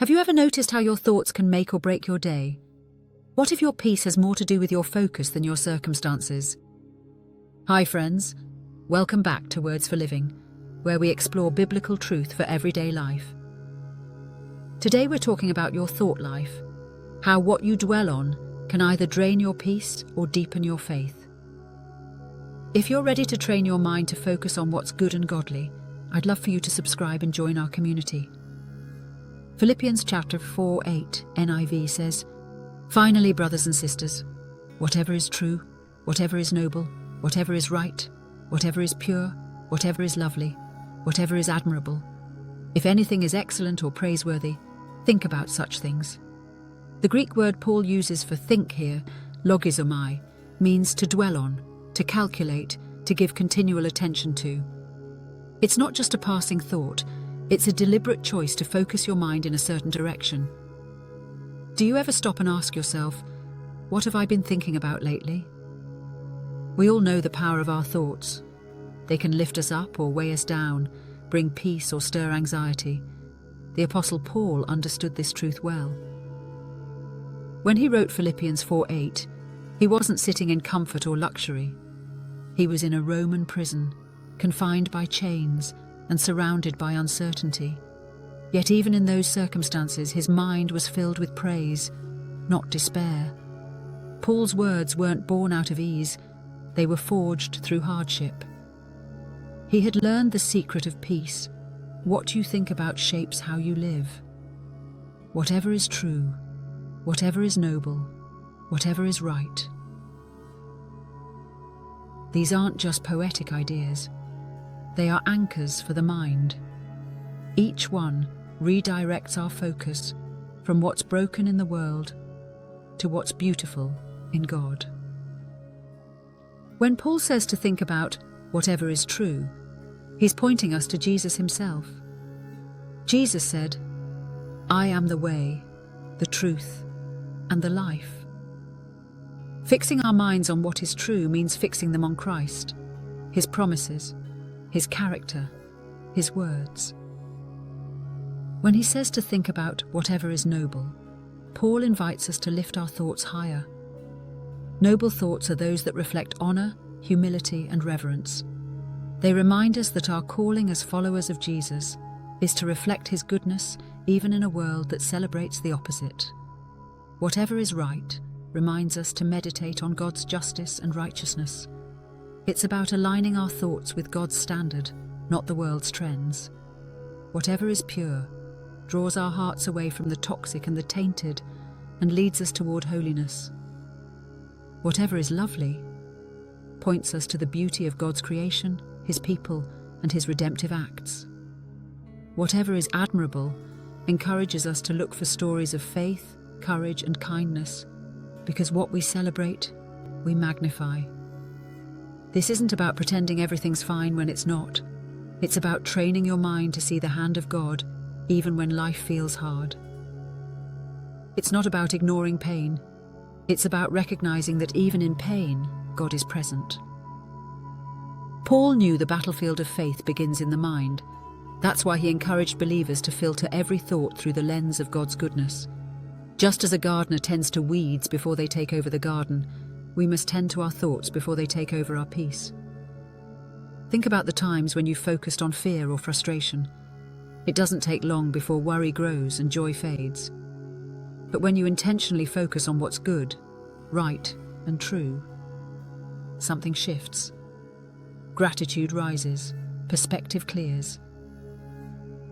Have you ever noticed how your thoughts can make or break your day? What if your peace has more to do with your focus than your circumstances? Hi friends, welcome back to Words for Living, where we explore biblical truth for everyday life. Today we're talking about your thought life, how what you dwell on can either drain your peace or deepen your faith. If you're ready to train your mind to focus on what's good and godly, I'd love for you to subscribe and join our community. Philippians chapter 4:8 NIV says, "Finally, brothers and sisters, whatever is true, whatever is noble, whatever is right, whatever is pure, whatever is lovely, whatever is admirable, if anything is excellent or praiseworthy, think about such things." The Greek word Paul uses for think here, logizomai, means to dwell on, to calculate, to give continual attention to. It's not just a passing thought, it's a deliberate choice to focus your mind in a certain direction. Do you ever stop and ask yourself, what have I been thinking about lately? We all know the power of our thoughts. They can lift us up or weigh us down, bring peace or stir anxiety. The Apostle Paul understood this truth well. When he wrote Philippians 4:8, he wasn't sitting in comfort or luxury. He was in a Roman prison, confined by chains and surrounded by uncertainty. Yet even in those circumstances, his mind was filled with praise, not despair. Paul's words weren't born out of ease, they were forged through hardship. He had learned the secret of peace. What you think about shapes how you live. Whatever is true, whatever is noble, whatever is right. These aren't just poetic ideas. They are anchors for the mind. Each one redirects our focus from what's broken in the world to what's beautiful in God. When Paul says to think about whatever is true, he's pointing us to Jesus himself. Jesus said, "I am the way, the truth, and the life." Fixing our minds on what is true means fixing them on Christ, his promises, his character, his words. When he says to think about whatever is noble, Paul invites us to lift our thoughts higher. Noble thoughts are those that reflect honor, humility, and reverence. They remind us that our calling as followers of Jesus is to reflect his goodness even in a world that celebrates the opposite. Whatever is right reminds us to meditate on God's justice and righteousness. It's about aligning our thoughts with God's standard, not the world's trends. Whatever is pure draws our hearts away from the toxic and the tainted and leads us toward holiness. Whatever is lovely points us to the beauty of God's creation, his people, and his redemptive acts. Whatever is admirable encourages us to look for stories of faith, courage, and kindness, because what we celebrate, we magnify. This isn't about pretending everything's fine when it's not. It's about training your mind to see the hand of God, even when life feels hard. It's not about ignoring pain. It's about recognizing that even in pain, God is present. Paul knew the battlefield of faith begins in the mind. That's why he encouraged believers to filter every thought through the lens of God's goodness. Just as a gardener tends to weeds before they take over the garden, we must tend to our thoughts before they take over our peace. Think about the times when you focused on fear or frustration. It doesn't take long before worry grows and joy fades. But when you intentionally focus on what's good, right, and true, something shifts. Gratitude rises, perspective clears,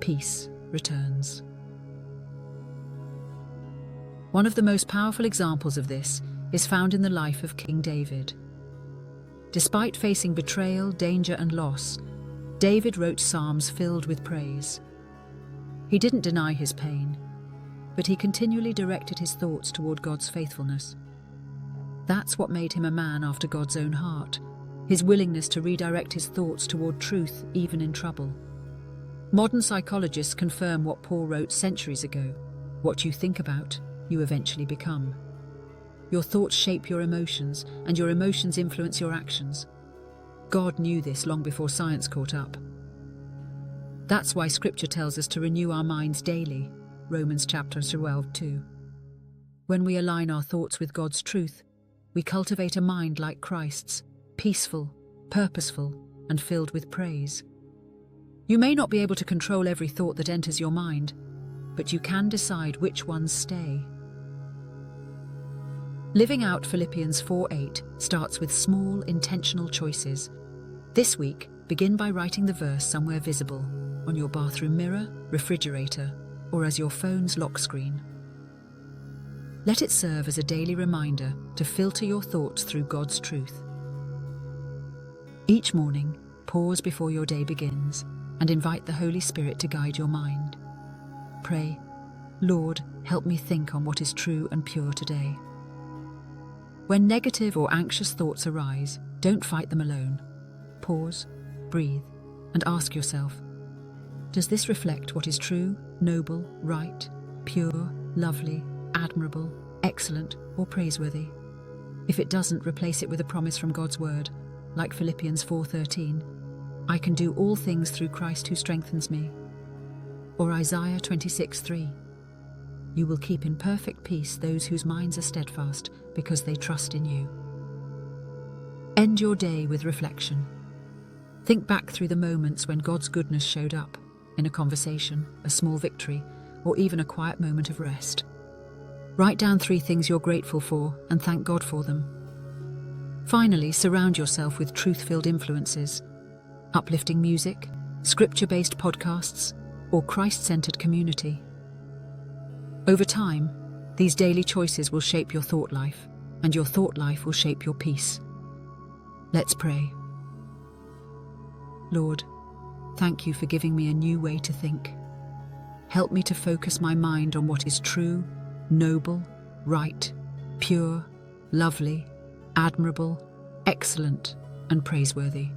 peace returns. One of the most powerful examples of this is found in the life of King David. Despite facing betrayal, danger, and loss, David wrote psalms filled with praise. He didn't deny his pain, but he continually directed his thoughts toward God's faithfulness. That's what made him a man after God's own heart, his willingness to redirect his thoughts toward truth even in trouble. Modern psychologists confirm what Paul wrote centuries ago: what you think about, you eventually become. Your thoughts shape your emotions, and your emotions influence your actions. God knew this long before science caught up. That's why Scripture tells us to renew our minds daily, Romans chapter 12:2. When we align our thoughts with God's truth, we cultivate a mind like Christ's, peaceful, purposeful, and filled with praise. You may not be able to control every thought that enters your mind, but you can decide which ones stay. Living out Philippians 4:8 starts with small, intentional choices. This week, begin by writing the verse somewhere visible, on your bathroom mirror, refrigerator, or as your phone's lock screen. Let it serve as a daily reminder to filter your thoughts through God's truth. Each morning, pause before your day begins and invite the Holy Spirit to guide your mind. Pray, Lord, help me think on what is true and pure today. When negative or anxious thoughts arise, don't fight them alone. Pause, breathe, and ask yourself, does this reflect what is true, noble, right, pure, lovely, admirable, excellent, or praiseworthy? If it doesn't, replace it with a promise from God's word, like Philippians 4:13, I can do all things through Christ who strengthens me. Or Isaiah 26:3, you will keep in perfect peace those whose minds are steadfast because they trust in you. End your day with reflection. Think back through the moments when God's goodness showed up, in a conversation, a small victory, or even a quiet moment of rest. Write down 3 things you're grateful for and thank God for them. Finally, surround yourself with truth-filled influences, uplifting music, scripture-based podcasts, or Christ-centered community. Over time, these daily choices will shape your thought life, and your thought life will shape your peace. Let's pray. Lord, thank you for giving me a new way to think. Help me to focus my mind on what is true, noble, right, pure, lovely, admirable, excellent, and praiseworthy.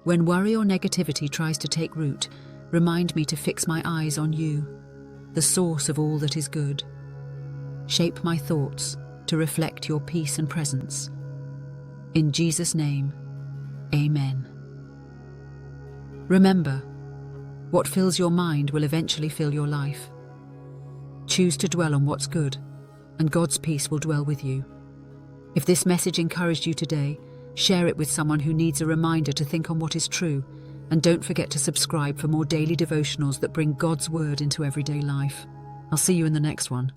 When worry or negativity tries to take root, remind me to fix my eyes on you, the source of all that is good. Shape my thoughts to reflect your peace and presence. In Jesus' name, amen. Remember, what fills your mind will eventually fill your life. Choose to dwell on what's good, and God's peace will dwell with you. If this message encouraged you today, share it with someone who needs a reminder to think on what is true, and don't forget to subscribe for more daily devotionals that bring God's word into everyday life. I'll see you in the next one.